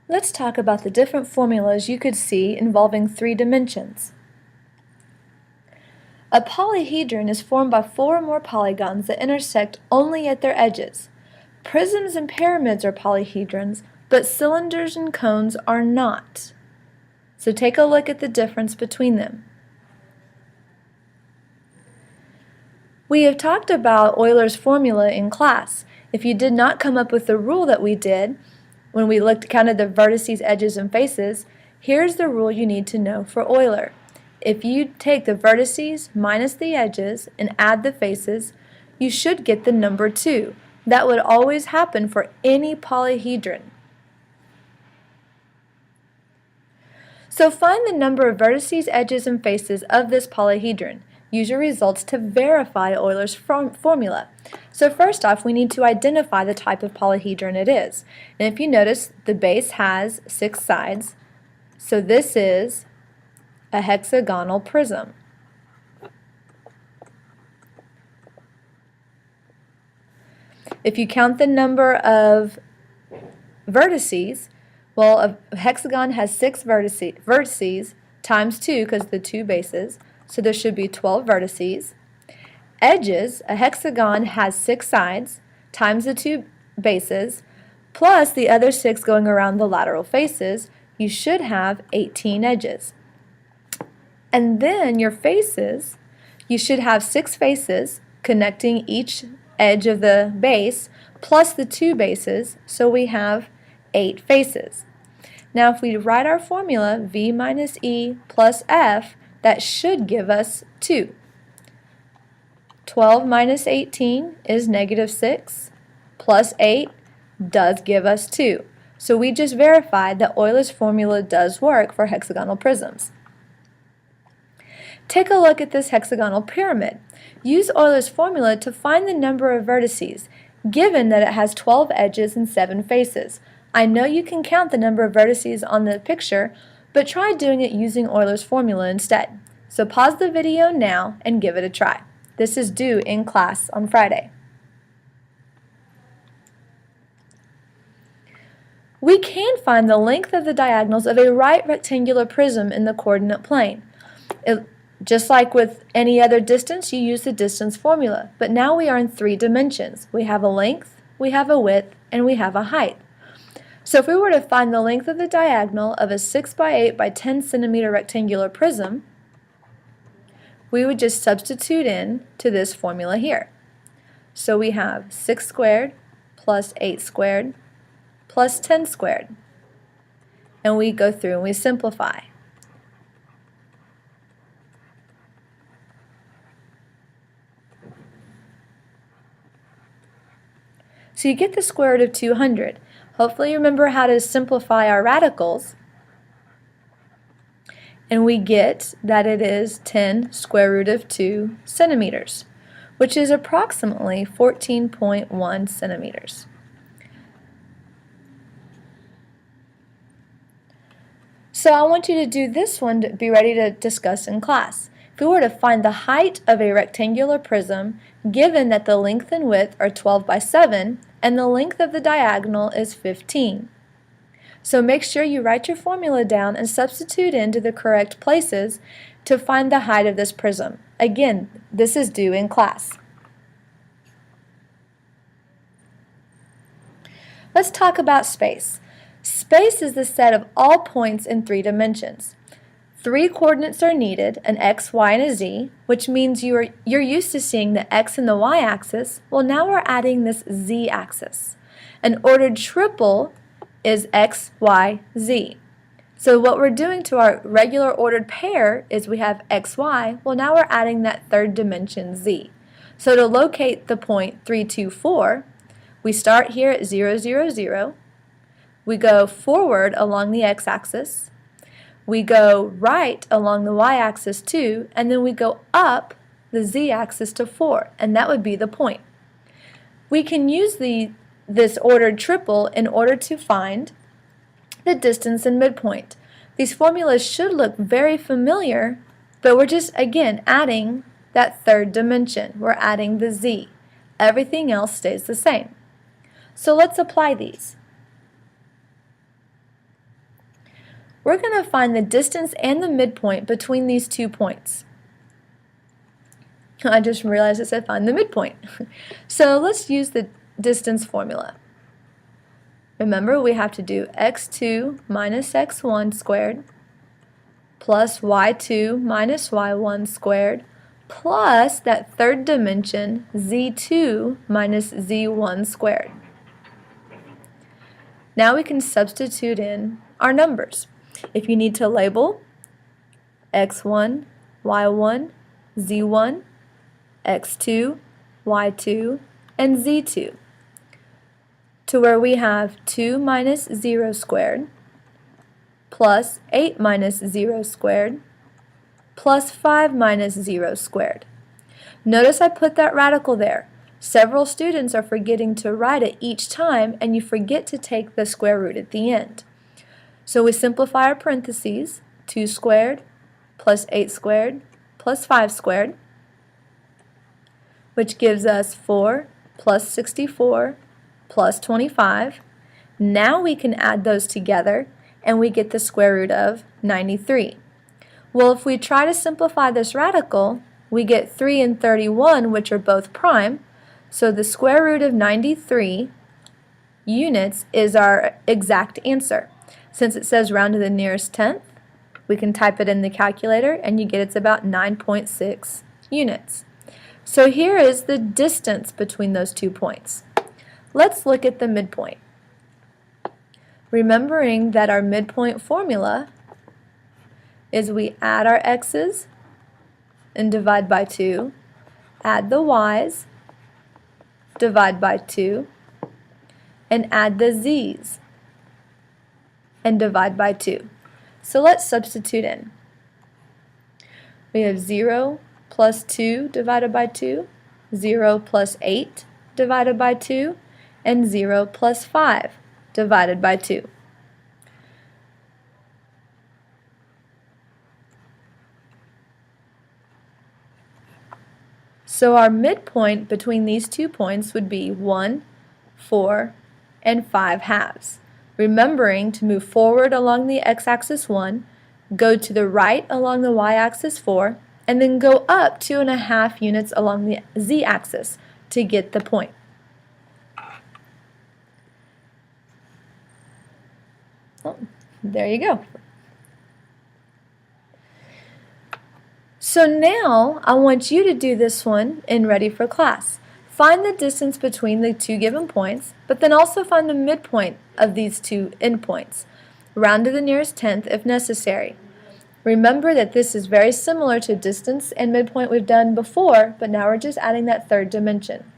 Let's talk about the different formulas you could see involving 3 dimensions. A polyhedron is formed by 4 or more polygons that intersect only at their edges. Prisms and pyramids are polyhedrons, but cylinders and cones are not. So take a look at the difference between them. We have talked about Euler's formula in class. If you did not come up with the rule that we did, when we counted the vertices, edges, and faces, here's the rule you need to know for Euler. If you take the vertices minus the edges and add the faces, you should get the number 2. That would always happen for any polyhedron. So find the number of vertices, edges, and faces of this polyhedron. Use your results to verify Euler's formula. So first off, we need to identify the type of polyhedron it is. And if you notice, the base has 6 sides. So this is a hexagonal prism. If you count the number of vertices, well, a hexagon has 6 vertices times 2 because the 2 bases, so there should be 12 vertices. Edges, a hexagon has 6 sides times the 2 bases plus the other 6 going around the lateral faces. You should have 18 edges. And then your faces, you should have 6 faces connecting each edge of the base plus the 2 bases, so we have 8 faces. Now if we write our formula, V minus E plus F, that should give us 2. 12 minus 18 is negative 6, plus 8 does give us 2. So we just verified that Euler's formula does work for hexagonal prisms. Take a look at this hexagonal pyramid. Use Euler's formula to find the number of vertices, given that it has 12 edges and 7 faces. I know you can count the number of vertices on the picture, but try doing it using Euler's formula instead. So pause the video now and give it a try. This is due in class on Friday. We can find the length of the diagonals of a right rectangular prism in the coordinate plane. Just like with any other distance, you use the distance formula, but now we are in 3 dimensions. We have a length, we have a width, and we have a height. So if we were to find the length of the diagonal of a 6 by 8 by 10 centimeter rectangular prism, we would just substitute in to this formula here. So we have 6 squared plus 8 squared plus 10 squared. And we go through and we simplify. So you get the square root of 200. Hopefully you remember how to simplify our radicals. And we get that it is 10 square root of 2 centimeters, which is approximately 14.1 centimeters. So I want you to do this one to be ready to discuss in class. If we were to find the height of a rectangular prism, given that the length and width are 12 by 7, and the length of the diagonal is 15. So make sure you write your formula down and substitute into the correct places to find the height of this prism. Again, this is due in class. Let's talk about space. Space is the set of all points in 3 dimensions. 3 coordinates are needed, an x, y, and a z, which means you're used to seeing the x and the y-axis. Well, now we're adding this z-axis. An ordered triple is x, y, z. So what we're doing to our regular ordered pair is we have x, y. Well, now we're adding that 3rd dimension z. So to locate the point 3, 2, 4, we start here at 0, 0, 0. We go forward along the x-axis. We go right along the y-axis 2, and then we go up the z-axis to 4, and that would be the point. We can use this ordered triple in order to find the distance and midpoint. These formulas should look very familiar, but we're just, again, adding that 3rd dimension. We're adding the z. Everything else stays the same. So let's apply these. we're going to find the distance and the midpoint between these 2 points. I just realized it said find the midpoint. So let's use the distance formula. Remember, we have to do x2 minus x1 squared plus y2 minus y1 squared plus that third dimension z2 minus z1 squared. Now we can substitute in our numbers. If you need to label x1, y1, z1, x2, y2, and z2, to where we have 2 minus 0 squared plus 8 minus 0 squared plus 5 minus 0 squared. Notice I put that radical there. Several students are forgetting to write it each time, and you forget to take the square root at the end. So we simplify our parentheses, 2 squared plus 8 squared plus 5 squared, which gives us 4 plus 64 plus 25. Now we can add those together and we get the square root of 93. Well, if we try to simplify this radical, we get 3 and 31, which are both prime, so the square root of 93 units is our exact answer. Since it says round to the nearest tenth, we can type it in the calculator and you get it's about 9.6 units. So here is the distance between those 2 points. Let's look at the midpoint. Remembering that our midpoint formula is we add our x's and divide by 2, add the y's, divide by 2, and add the z's and divide by 2. So let's substitute in. We have 0 plus 2 divided by 2, 0 plus 8 divided by 2, and 0 plus 5 divided by 2. So our midpoint between these 2 points would be 1, 4, and 5 halves. Remembering to move forward along the x-axis 1, go to the right along the y-axis 4, and then go up 2.5 units along the z-axis to get the point. Oh, there you go. So now I want you to do this one in Ready for Class. Find the distance between the 2 given points, but then also find the midpoint of these 2 endpoints. Round to the nearest tenth if necessary. Remember that this is very similar to distance and midpoint we've done before, but now we're just adding that third dimension.